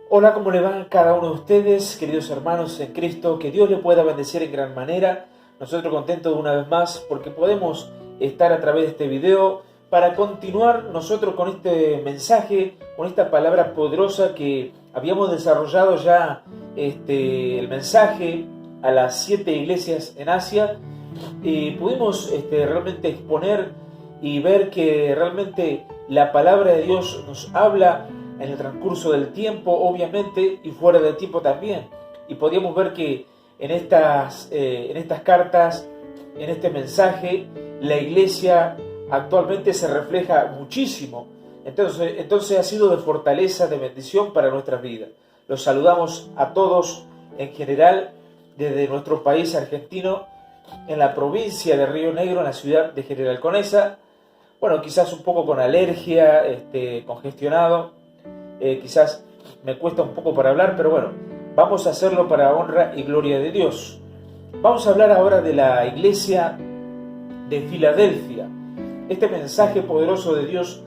Hola, ¿cómo le va a cada uno de ustedes, queridos hermanos en Cristo? Que Dios le pueda bendecir en gran manera. Nosotros contentos de una vez más porque podemos estar a través de este video para continuar nosotros con este mensaje, con esta palabra poderosa que habíamos desarrollado ya el mensaje a las 7 iglesias en Asia. Y pudimos realmente exponer y ver que realmente la palabra de Dios nos habla en el transcurso del tiempo, obviamente, y fuera del tiempo también. Y podíamos ver que en estas cartas, en este mensaje, la iglesia actualmente se refleja muchísimo. Entonces ha sido de fortaleza, de bendición para nuestras vidas. Los saludamos a todos en general desde nuestro país argentino, en la provincia de Río Negro, en la ciudad de General Conesa. Bueno, quizás un poco con alergia, congestionado. Quizás me cuesta un poco para hablar, pero bueno, vamos a hacerlo para honra y gloria de Dios. Vamos a hablar ahora de la iglesia de Filadelfia. Este mensaje poderoso de Dios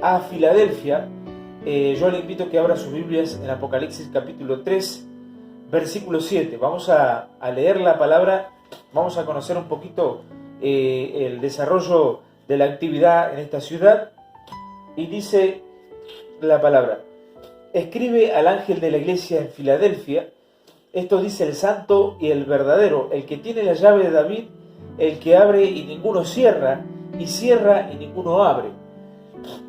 a Filadelfia, yo le invito a que abra sus Biblias en Apocalipsis capítulo 3, versículo 7. Vamos a leer la palabra, vamos a conocer un poquito el desarrollo de la actividad en esta ciudad. Y dice la palabra: escribe al ángel de la iglesia en Filadelfia, esto dice el santo y el verdadero, el que tiene la llave de David, el que abre y ninguno cierra, y cierra y ninguno abre.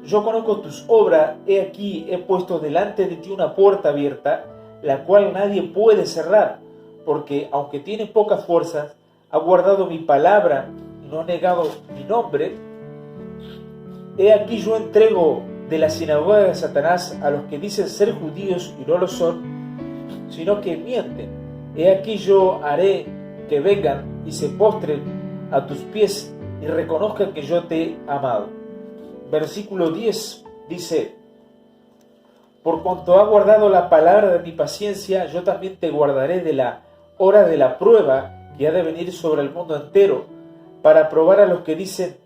Yo conozco tus obras, he aquí he puesto delante de ti una puerta abierta, la cual nadie puede cerrar, porque aunque tiene pocas fuerzas, ha guardado mi palabra y no ha negado mi nombre. He aquí yo entrego de la sinagoga de Satanás a los que dicen ser judíos y no lo son, sino que mienten. He aquí yo haré que vengan y se postren a tus pies y reconozcan que yo te he amado. Versículo 10 dice: por cuanto ha guardado la palabra de mi paciencia, yo también te guardaré de la hora de la prueba que ha de venir sobre el mundo entero, para probar a los que dicen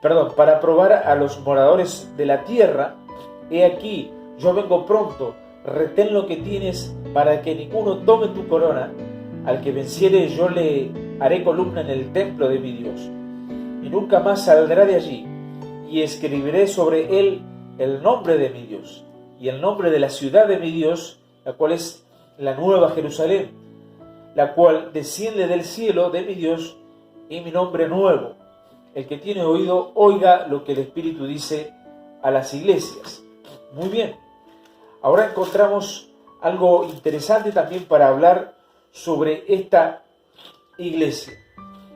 para probar a los moradores de la tierra. He aquí, yo vengo pronto, retén lo que tienes para que ninguno tome tu corona. Al que venciere yo le haré columna en el templo de mi Dios, y nunca más saldrá de allí, y escribiré sobre él el nombre de mi Dios, y el nombre de la ciudad de mi Dios, la cual es la nueva Jerusalén, la cual desciende del cielo de mi Dios, y mi nombre nuevo. El que tiene oído, oiga lo que el Espíritu dice a las iglesias. Muy bien. Ahora encontramos algo interesante también para hablar sobre esta iglesia.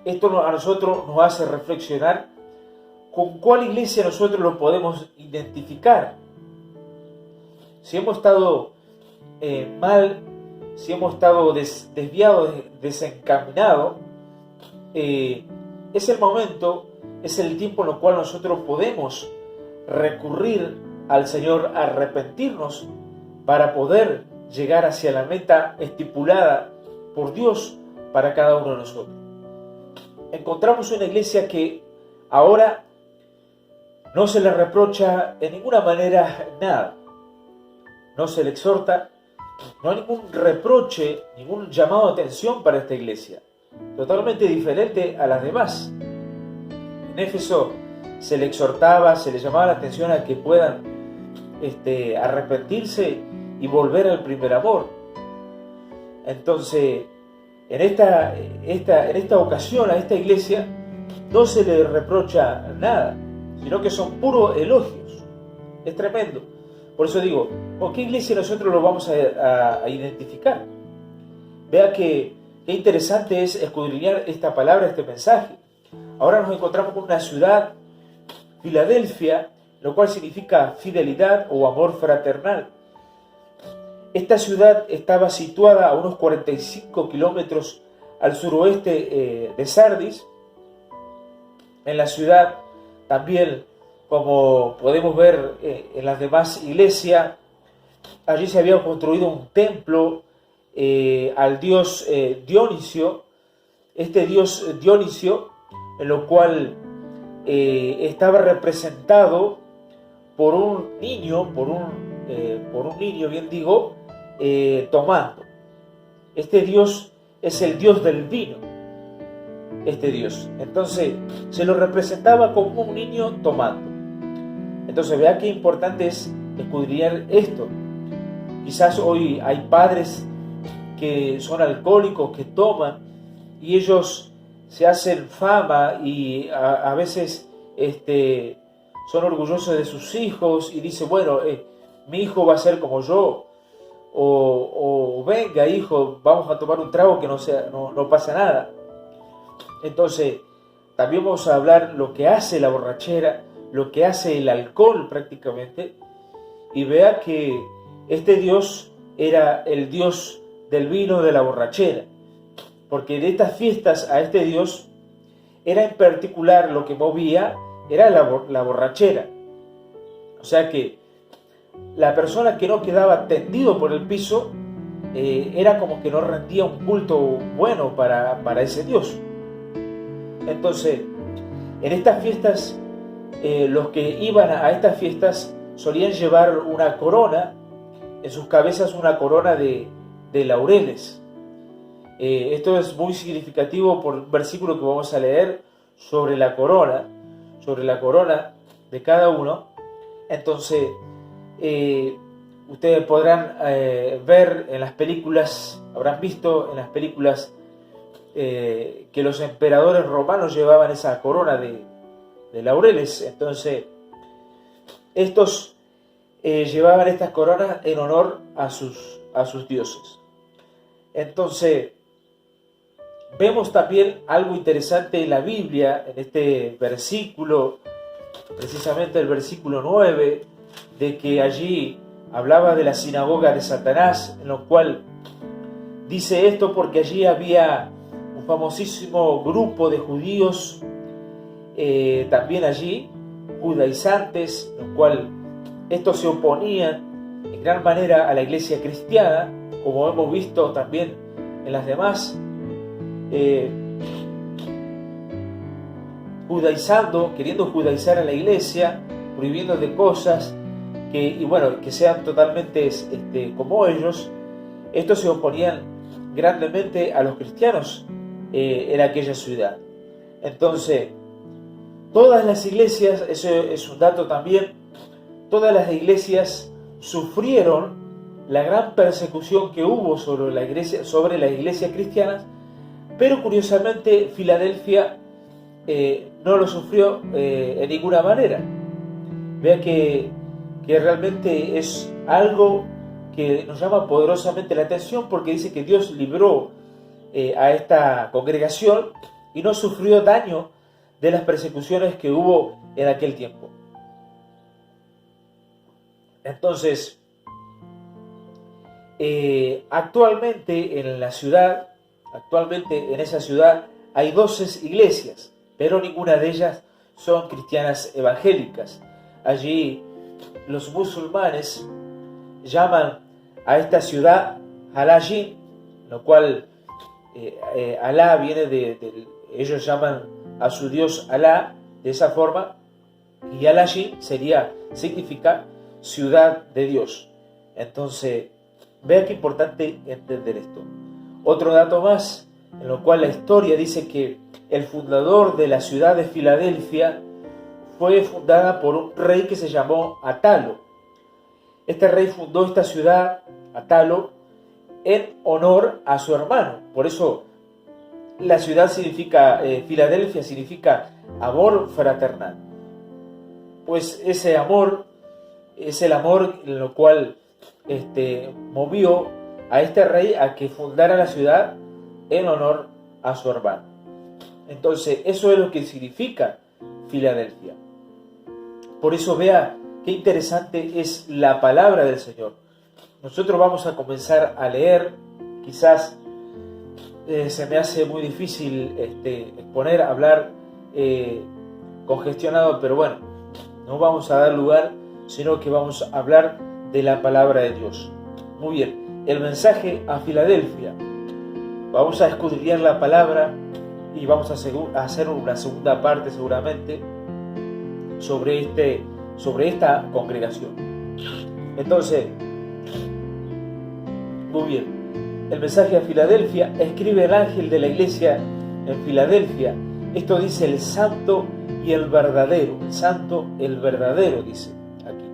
Esto a nosotros nos hace reflexionar con cuál iglesia nosotros lo podemos identificar. Si hemos estado mal, si hemos estado desviados, desencaminados, es el momento, es el tiempo en el cual nosotros podemos recurrir al Señor, a arrepentirnos para poder llegar hacia la meta estipulada por Dios para cada uno de nosotros. Encontramos una iglesia que ahora no se le reprocha en ninguna manera nada, no se le exhorta, no hay ningún reproche, ningún llamado de atención para esta iglesia. Totalmente diferente a las demás. En Éfeso se le exhortaba, se le llamaba la atención a que puedan arrepentirse y volver al primer amor. Entonces, en esta ocasión a esta iglesia no se le reprocha nada, sino que son puros elogios. Es tremendo. Por eso digo, ¿con qué iglesia nosotros lo vamos a identificar? Vea que qué interesante es escudriñar esta palabra, este mensaje. Ahora nos encontramos con una ciudad, Filadelfia, lo cual significa fidelidad o amor fraternal. Esta ciudad estaba situada a unos 45 kilómetros al suroeste de Sardis. En la ciudad también, como podemos ver en las demás iglesias, allí se había construido un templo al dios Dionisio. Este dios Dionisio, en lo cual estaba representado por un niño, por un por un niño, bien digo, tomando. Este Dios es el Dios del vino, este Dios. Entonces se lo representaba como un niño tomando. Entonces vea qué importante es escudriñar esto. Quizás hoy hay padres que son alcohólicos, que toman, y ellos se hacen fama y a veces son orgullosos de sus hijos y dicen, bueno, mi hijo va a ser como yo, o venga hijo, vamos a tomar un trago que no pasa nada. Entonces también vamos a hablar lo que hace la borrachera, lo que hace el alcohol prácticamente, y vea que este Dios era el Dios del vino, de la borrachera, porque de estas fiestas a este Dios era en particular lo que movía, era la borrachera. O sea que la persona que no quedaba tendido por el piso era como que no rendía un culto bueno para ese Dios. Entonces, en estas fiestas, los que iban a estas fiestas solían llevar una corona, en sus cabezas una corona de laureles. Esto es muy significativo por un versículo que vamos a leer sobre la corona de cada uno. Entonces, ustedes podrán ver en las películas, habrán visto en las películas que los emperadores romanos llevaban esa corona de laureles. Entonces, estos llevaban estas coronas en honor a sus dioses. Entonces, vemos también algo interesante en la Biblia, en este versículo, precisamente el versículo 9, de que allí hablaba de la sinagoga de Satanás, en lo cual dice esto porque allí había un famosísimo grupo de judíos, también allí, judaizantes, en lo cual estos se oponían en gran manera a la iglesia cristiana, como hemos visto también en las demás, queriendo judaizar a la iglesia, prohibiendo de cosas que sean totalmente como ellos. Estos se oponían grandemente a los cristianos en aquella ciudad. Entonces, todas las iglesias, eso es un dato también, todas las iglesias sufrieron la gran persecución que hubo sobre las iglesias cristianas, pero curiosamente Filadelfia no lo sufrió en ninguna manera. Vea que realmente es algo que nos llama poderosamente la atención, porque dice que Dios libró a esta congregación y no sufrió daño de las persecuciones que hubo en aquel tiempo. Entonces, actualmente en esa ciudad hay 12 iglesias, pero ninguna de ellas son cristianas evangélicas. Allí los musulmanes llaman a esta ciudad Al-Ajin, lo cual Alá viene ellos llaman a su Dios Alá de esa forma, y Al-Ajin significa ciudad de Dios. Entonces, vea qué importante entender esto. Otro dato más, en lo cual la historia dice que el fundador de la ciudad de Filadelfia fue fundada por un rey que se llamó Atalo. Este rey fundó esta ciudad, Atalo, en honor a su hermano. Por eso la ciudad Filadelfia significa amor fraternal. Pues ese amor es el amor en lo cual movió a este rey a que fundara la ciudad en honor a su hermano. Entonces, eso es lo que significa Filadelfia. Por eso vea qué interesante es la palabra del Señor. Nosotros vamos a comenzar a leer. Quizás se me hace muy difícil exponer, hablar congestionado, pero bueno, no vamos a dar lugar, sino que vamos a hablar de la palabra de Dios. Muy bien, el mensaje a Filadelfia. Vamos a escudriñar la palabra y vamos a hacer una segunda parte seguramente sobre esta congregación. Entonces, muy bien, el mensaje a Filadelfia, escribe el ángel de la iglesia en Filadelfia. Esto dice el santo y el verdadero. El santo, el verdadero, dice aquí.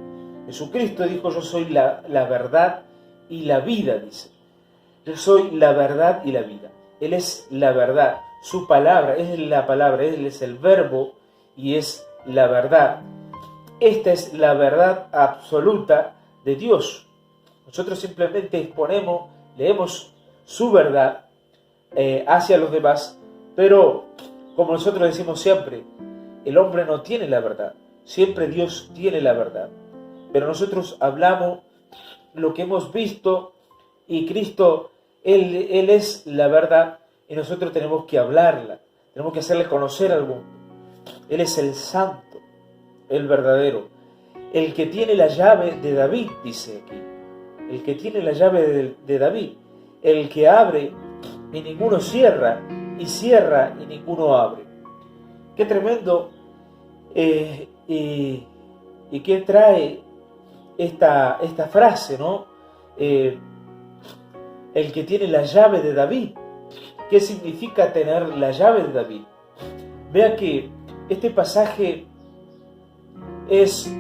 Jesucristo dijo: yo soy la verdad y la vida, dice. Yo soy la verdad y la vida. Él es la verdad. Su palabra es la palabra. Él es el verbo y es la verdad. Esta es la verdad absoluta de Dios. Nosotros simplemente exponemos, leemos su verdad hacia los demás, pero como nosotros decimos siempre, el hombre no tiene la verdad. Siempre Dios tiene la verdad. Pero nosotros hablamos lo que hemos visto y Cristo, Él es la verdad y nosotros tenemos que hablarla. Tenemos que hacerle conocer al mundo. Él es el santo, el verdadero. El que tiene la llave de David, dice aquí. El que tiene la llave de David. El que abre y ninguno cierra, y cierra y ninguno abre. Qué tremendo. Y qué trae esta frase, ¿no? El que tiene la llave de David. ¿Qué significa tener la llave de David? Vea que este pasaje es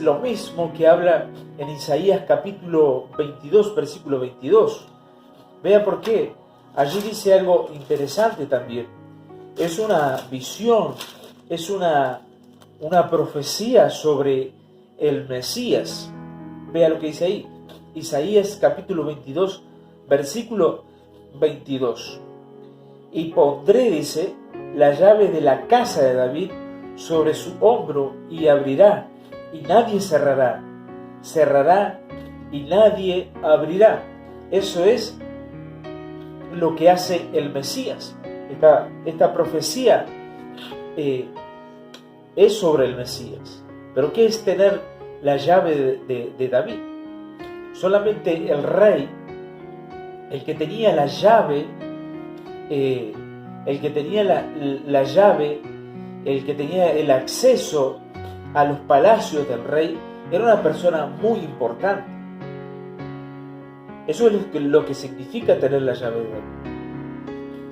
lo mismo que habla en Isaías capítulo 22, versículo 22. Vea por qué. Allí dice algo interesante también. Es una visión, es una profecía sobre el Mesías. Vea lo que dice ahí. Isaías capítulo 22, versículo 22. Y pondré, dice, la llave de la casa de David sobre su hombro y abrirá, y nadie cerrará. Cerrará y nadie abrirá. Eso es lo que hace el Mesías. Esta profecía es sobre el Mesías. Pero ¿qué es tener la llave de David? Solamente el rey, el que tenía la llave, el que tenía la llave, el que tenía el acceso a los palacios del rey, era una persona muy importante. Eso es lo que significa tener la llave de David.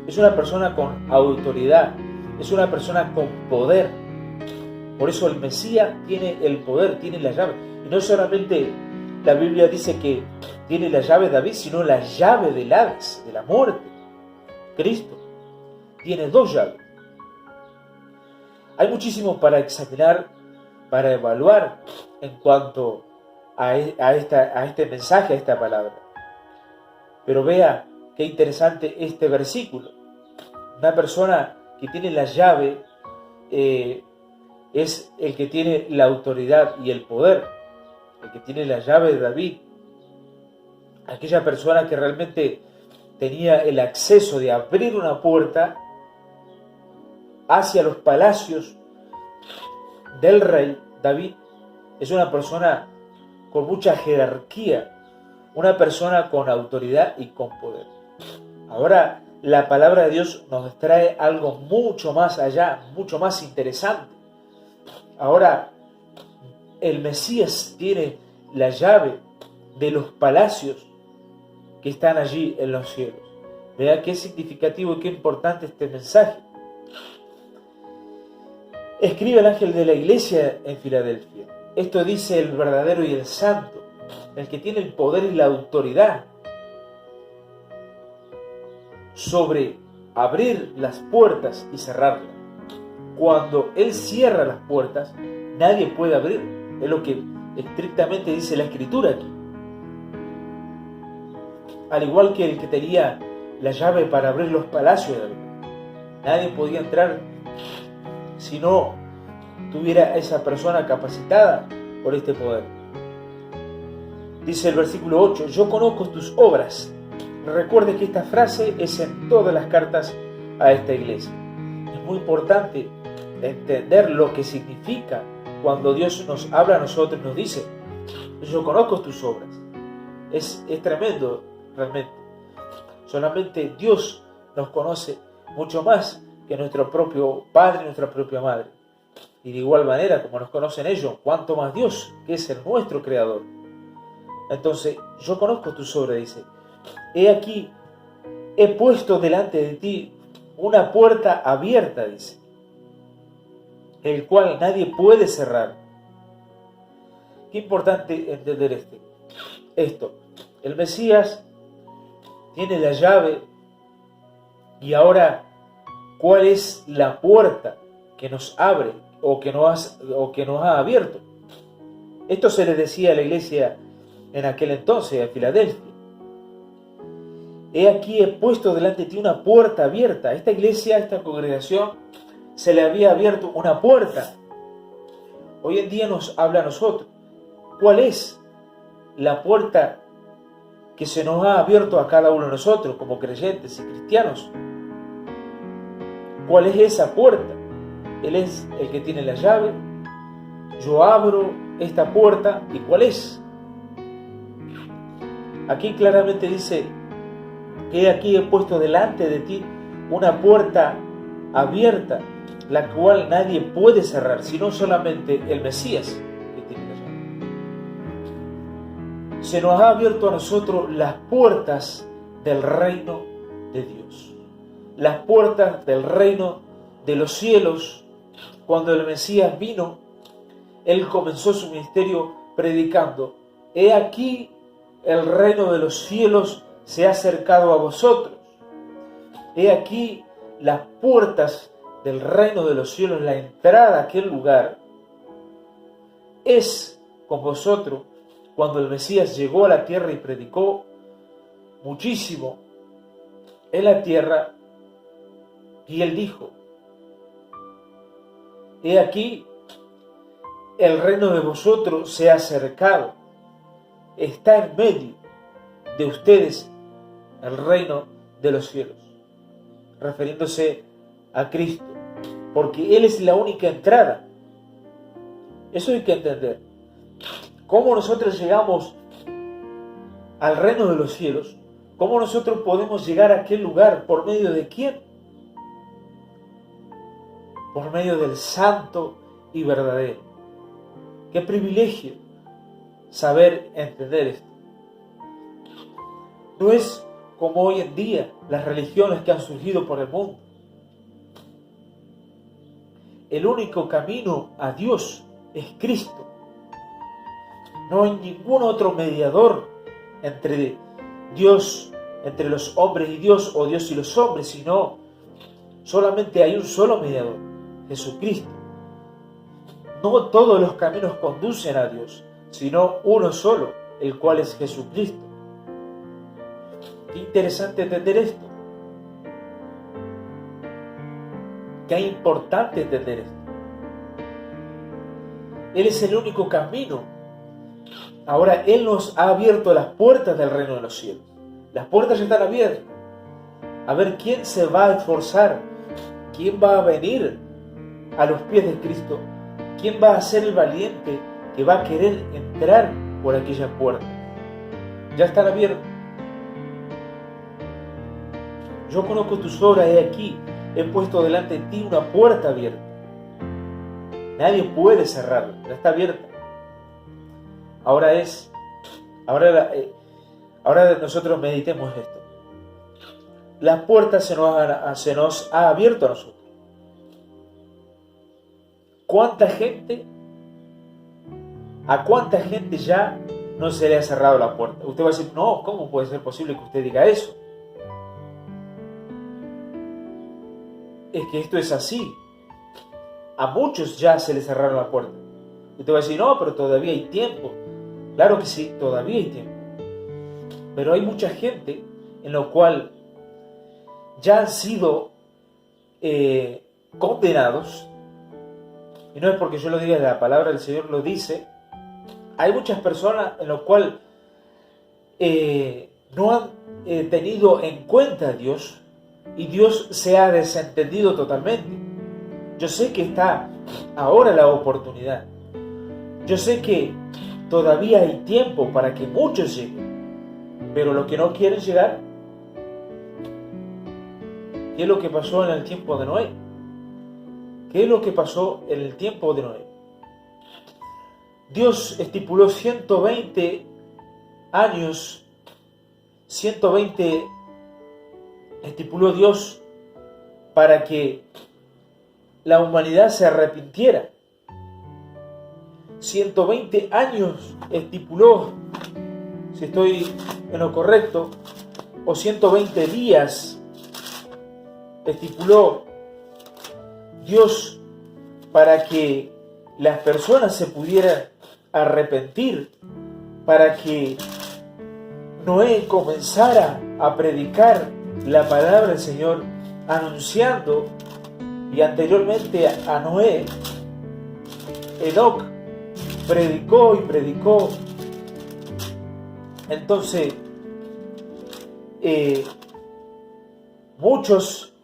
Es una persona con autoridad, es una persona con poder. Por eso el Mesías tiene el poder, tiene la llave. Y no solamente la Biblia dice que tiene la llave de David, sino la llave del Hades, de la muerte. Cristo tiene dos llaves. Hay muchísimo para examinar, para evaluar en cuanto a este mensaje, a esta palabra. Pero vea qué interesante este versículo. Una persona que tiene la llave es el que tiene la autoridad y el poder, el que tiene la llave de David. Aquella persona que realmente tenía el acceso de abrir una puerta hacia los palacios del rey David. Es una persona con mucha jerarquía, una persona con autoridad y con poder. Ahora, la palabra de Dios nos trae algo mucho más allá, mucho más interesante. Ahora, el Mesías tiene la llave de los palacios que están allí en los cielos. Vea qué significativo y qué importante este mensaje. Escribe el ángel de la iglesia en Filadelfia. Esto dice el verdadero y el santo, el que tiene el poder y la autoridad sobre abrir las puertas y cerrarlas. Cuando Él cierra las puertas, nadie puede abrir. Es lo que estrictamente dice la Escritura aquí. Al igual que el que tenía la llave para abrir los palacios de David. Nadie podía entrar si no tuviera esa persona capacitada por este poder. Dice el versículo 8, yo conozco tus obras. Recuerde que esta frase es en todas las cartas a esta iglesia. Es muy importante entender lo que significa cuando Dios nos habla a nosotros y nos dice, yo conozco tus obras. Es tremendo realmente. Solamente Dios nos conoce mucho más que nuestro propio padre y nuestra propia madre. Y de igual manera, como nos conocen ellos, cuánto más Dios, que es el nuestro Creador. Entonces, yo conozco tus obras, dice. He aquí, he puesto delante de ti una puerta abierta, dice, el cual nadie puede cerrar. Qué importante entender esto. El Mesías tiene la llave y ahora, ¿cuál es la puerta que nos abre o que nos ha abierto? Esto se le decía a la iglesia en aquel entonces, a Filadelfia. He aquí, he puesto delante de ti una puerta abierta. Esta iglesia, esta congregación, se le había abierto una puerta. Hoy en día nos habla a nosotros. ¿Cuál es la puerta que se nos ha abierto a cada uno de nosotros como creyentes y cristianos? ¿Cuál es esa puerta? Él es el que tiene la llave. Yo abro esta puerta. ¿Y cuál es? Aquí claramente dice que aquí he puesto delante de ti una puerta abierta, la cual nadie puede cerrar, sino solamente el Mesías que tiene la llave. Se nos ha abierto a nosotros las puertas del reino de Dios, las puertas del reino de los cielos. Cuando el Mesías vino, Él comenzó su ministerio predicando: he aquí, el reino de los cielos se ha acercado a vosotros. He aquí, las puertas del reino de los cielos, la entrada a aquel lugar, es con vosotros. Cuando el Mesías llegó a la tierra y predicó muchísimo en la tierra, y Él dijo: he aquí, el reino de vosotros se ha acercado, está en medio de ustedes el reino de los cielos, refiriéndose a Cristo, porque Él es la única entrada. Eso hay que entender. ¿Cómo nosotros llegamos al reino de los cielos? ¿Cómo nosotros podemos llegar a aquel lugar? ¿Por medio de quién? Por medio del Santo y verdadero. Qué privilegio saber entender esto. No es como hoy en día las religiones que han surgido por el mundo. El único camino a Dios es Cristo. No hay ningún otro mediador entre Dios, entre los hombres y Dios, o Dios y los hombres, sino solamente hay un solo mediador, Jesucristo. No todos los caminos conducen a Dios, sino uno solo, el cual es Jesucristo. Qué interesante entender esto. Qué importante entender esto. Él es el único camino. Ahora Él nos ha abierto las puertas del reino de los cielos. Las puertas ya están abiertas. A ver quién se va a esforzar, quién va a venir a los pies de Cristo, quién va a ser el valiente que va a querer entrar por aquella puerta. Ya están abiertas. Yo conozco tus obras, he aquí, he puesto delante de ti una puerta abierta. Nadie puede cerrarla, ya está abierta. Ahora nosotros meditemos esto. Las puertas se nos ha abierto a nosotros. ¿A cuánta gente ya no se le ha cerrado la puerta? Usted va a decir: no, ¿cómo puede ser posible que usted diga eso? Es que esto es así. A muchos ya se les cerraron la puerta. Usted va a decir: no, pero todavía hay tiempo. Claro que sí, todavía hay tiempo. Pero hay mucha gente en la cual ya han sido condenados. Y no es porque yo lo diga, la palabra del Señor lo dice. Hay muchas personas en las cuales no han tenido en cuenta a Dios, y Dios se ha desentendido totalmente. Yo sé que está ahora la oportunidad. Yo sé que todavía hay tiempo para que muchos lleguen. Pero los que no quieren llegar, ¿qué es lo que pasó en el tiempo de Noé? ¿Qué es lo que pasó en el tiempo de Noé? Dios estipuló 120 años, 120 estipuló Dios para que la humanidad se arrepintiera. 120 años estipuló, si estoy en lo correcto, o 120 días estipuló Dios para que las personas se pudieran arrepentir, para que Noé comenzara a predicar la palabra del Señor, anunciando. Y anteriormente a Noé, Enoc predicó y predicó. Entonces, muchos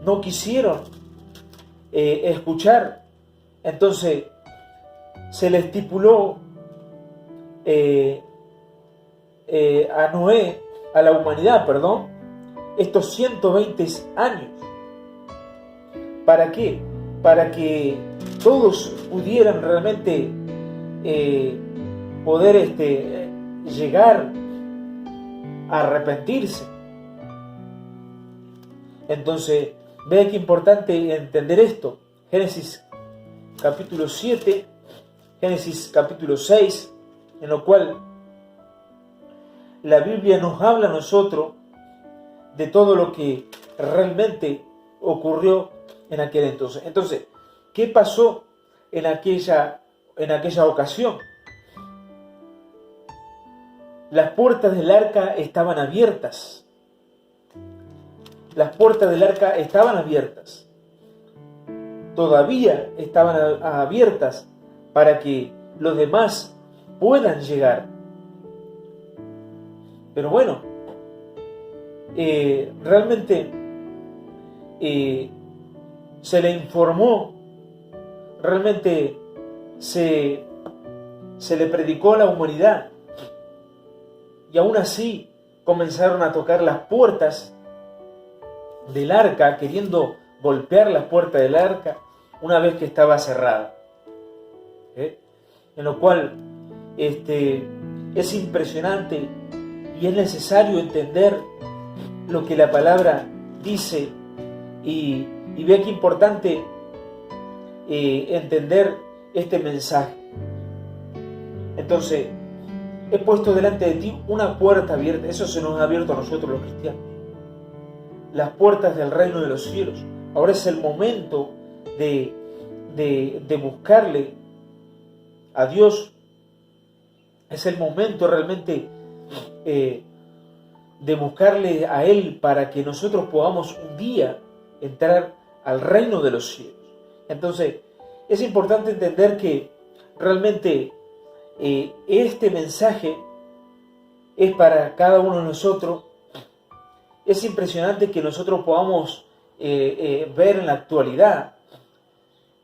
no quisieron escuchar. Entonces, se le estipuló a Noé, a la humanidad, perdón, estos 120 años. ¿Para qué? Para que todos pudieran realmente poder llegar a arrepentirse. Entonces, vea qué importante entender esto. Génesis capítulo 7, Génesis capítulo 6, en lo cual la Biblia nos habla a nosotros de todo lo que realmente ocurrió en aquel entonces. Entonces, ¿qué pasó en aquella ocasión? Las puertas del arca estaban abiertas. Las puertas del arca estaban abiertas. Todavía estaban abiertas para que los demás puedan llegar. Pero bueno, realmente se le informó, realmente se le predicó a la humanidad, y aún así comenzaron a tocar las puertas del arca, queriendo golpear las puertas del arca una vez que estaba cerrada. En lo cual es impresionante y es necesario entender lo que la palabra dice, y vea qué importante entender este mensaje. Entonces, he puesto delante de ti una puerta abierta. Eso se nos ha abierto a nosotros los cristianos. Las puertas del reino de los cielos. Ahora es el momento de buscarle a Dios. Es el momento realmente de buscarle a Él para que nosotros podamos un día entrar al reino de los cielos. Entonces, es importante entender que realmente este mensaje es para cada uno de nosotros. Es impresionante que nosotros podamos ver en la actualidad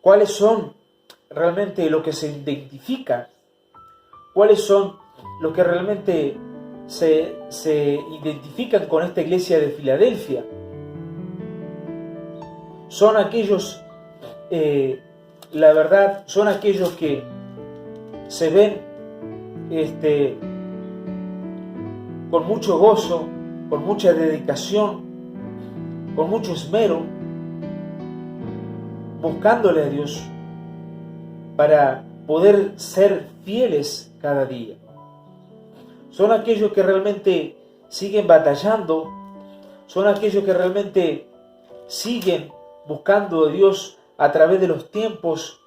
cuáles son realmente lo que se identifica, cuáles son los que realmente se identifican con esta iglesia de Filadelfia. Son aquellos, la verdad, son aquellos que se ven con mucho gozo, con mucha dedicación, con mucho esmero, buscándole a Dios para poder ser fieles cada día. Son aquellos que realmente siguen batallando, son aquellos que realmente siguen buscando a Dios a través de los tiempos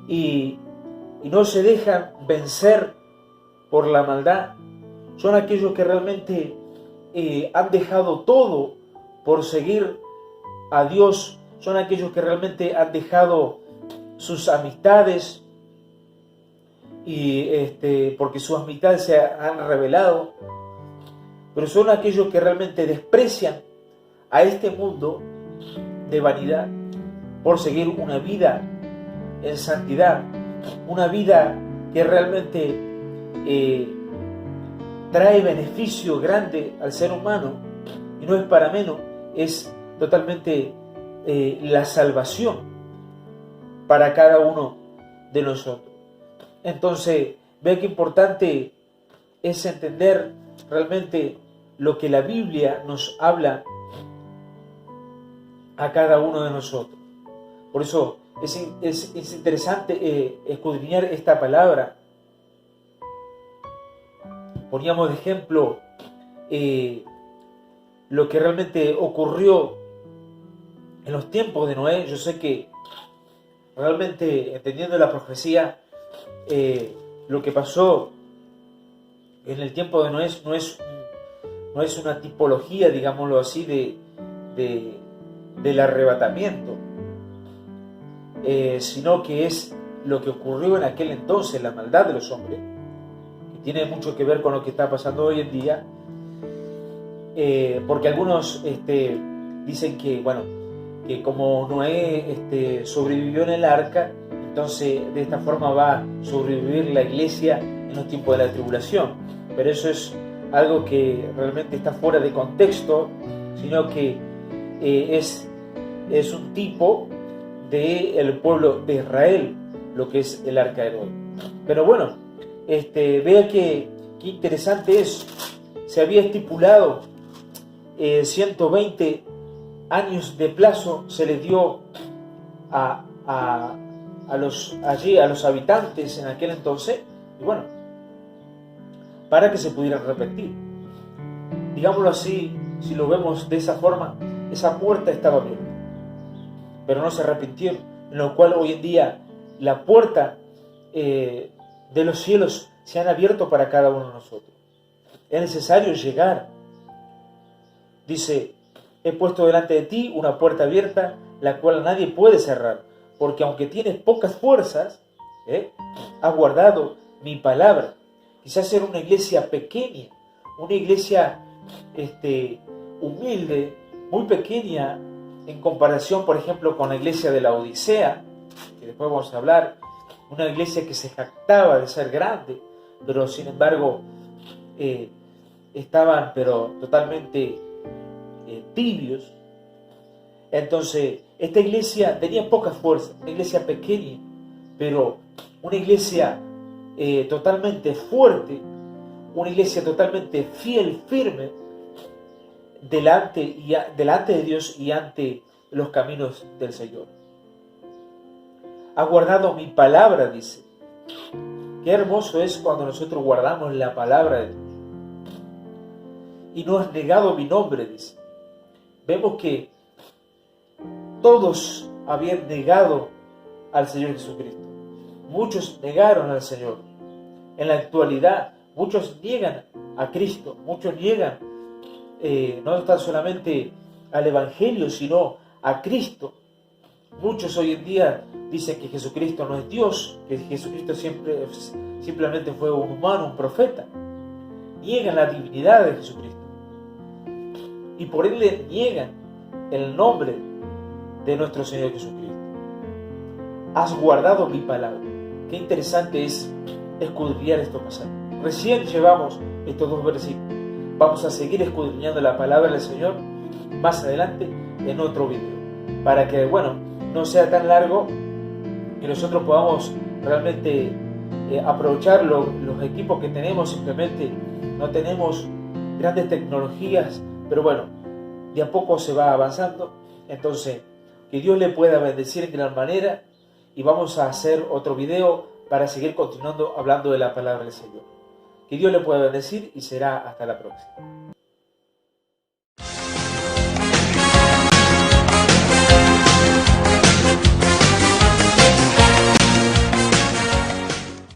y no se dejan vencer por la maldad. Son aquellos que realmente han dejado todo por seguir a Dios. Son aquellos que realmente han dejado sus amistades y porque sus amistades se han revelado. Pero son aquellos que realmente desprecian a este mundo de vanidad por seguir una vida en santidad, una vida que realmente trae beneficio grande al ser humano, y no es para menos, es totalmente la salvación. para cada uno de nosotros. Entonces, ve qué importante es entender realmente lo que la Biblia nos habla a cada uno de nosotros. Por eso es interesante escudriñar esta palabra. Poníamos de ejemplo lo que realmente ocurrió en los tiempos de Noé. Yo sé que realmente, entendiendo la profecía, lo que pasó en el tiempo de Noé no es una tipología, digámoslo así, del arrebatamiento, sino que es lo que ocurrió en aquel entonces, la maldad de los hombres, que tiene mucho que ver con lo que está pasando hoy en día, porque algunos dicen que, bueno, que como Noé sobrevivió en el arca, entonces de esta forma va a sobrevivir la iglesia en los tiempos de la tribulación. Pero eso es algo que realmente está fuera de contexto, sino que es un tipo del pueblo de Israel, lo que es el arca de Noé. Pero bueno, vea qué interesante es. Se había estipulado 120 años de plazo, se les dio a los habitantes en aquel entonces, y bueno, para que se pudieran repetir. Digámoslo así, si lo vemos de esa forma, esa puerta estaba abierta, pero no se arrepintieron, en lo cual hoy en día la puerta de los cielos se han abierto para cada uno de nosotros. Es necesario llegar. Dice: he puesto delante de ti una puerta abierta, la cual nadie puede cerrar, porque aunque tienes pocas fuerzas, has guardado mi palabra. Quizás era una iglesia pequeña, una iglesia humilde, muy pequeña en comparación, por ejemplo, con la iglesia de la Odisea, que después vamos a hablar, una iglesia que se jactaba de ser grande, pero sin embargo estaban pero totalmente tibios. Entonces, esta iglesia tenía poca fuerza, una iglesia pequeña, pero una iglesia totalmente fuerte, una iglesia totalmente fiel, firme, delante de Dios y ante los caminos del Señor. Ha guardado mi palabra, dice. Qué hermoso es cuando nosotros guardamos la palabra de Dios. Y no has negado mi nombre, dice. Vemos que todos habían negado al Señor Jesucristo. Muchos negaron al Señor. En la actualidad, muchos niegan a Cristo. Muchos niegan no tan solamente al Evangelio, sino a Cristo. Muchos hoy en día dicen que Jesucristo no es Dios, que Jesucristo simplemente fue un humano, un profeta. Niegan la divinidad de Jesucristo. Y por ende niegan el nombre de nuestro Señor Jesucristo. Has guardado mi palabra. Qué interesante es escudriñar estos pasajes. Recién llevamos estos dos versículos. Vamos a seguir escudriñando la palabra del Señor más adelante en otro video, para que, bueno, no sea tan largo y nosotros podamos realmente aprovechar los equipos que tenemos. Simplemente no tenemos grandes tecnologías, pero bueno, de a poco se va avanzando. Entonces, que Dios le pueda bendecir en gran manera, y vamos a hacer otro video para seguir continuando hablando de la palabra del Señor. Que Dios le pueda bendecir y será hasta la próxima.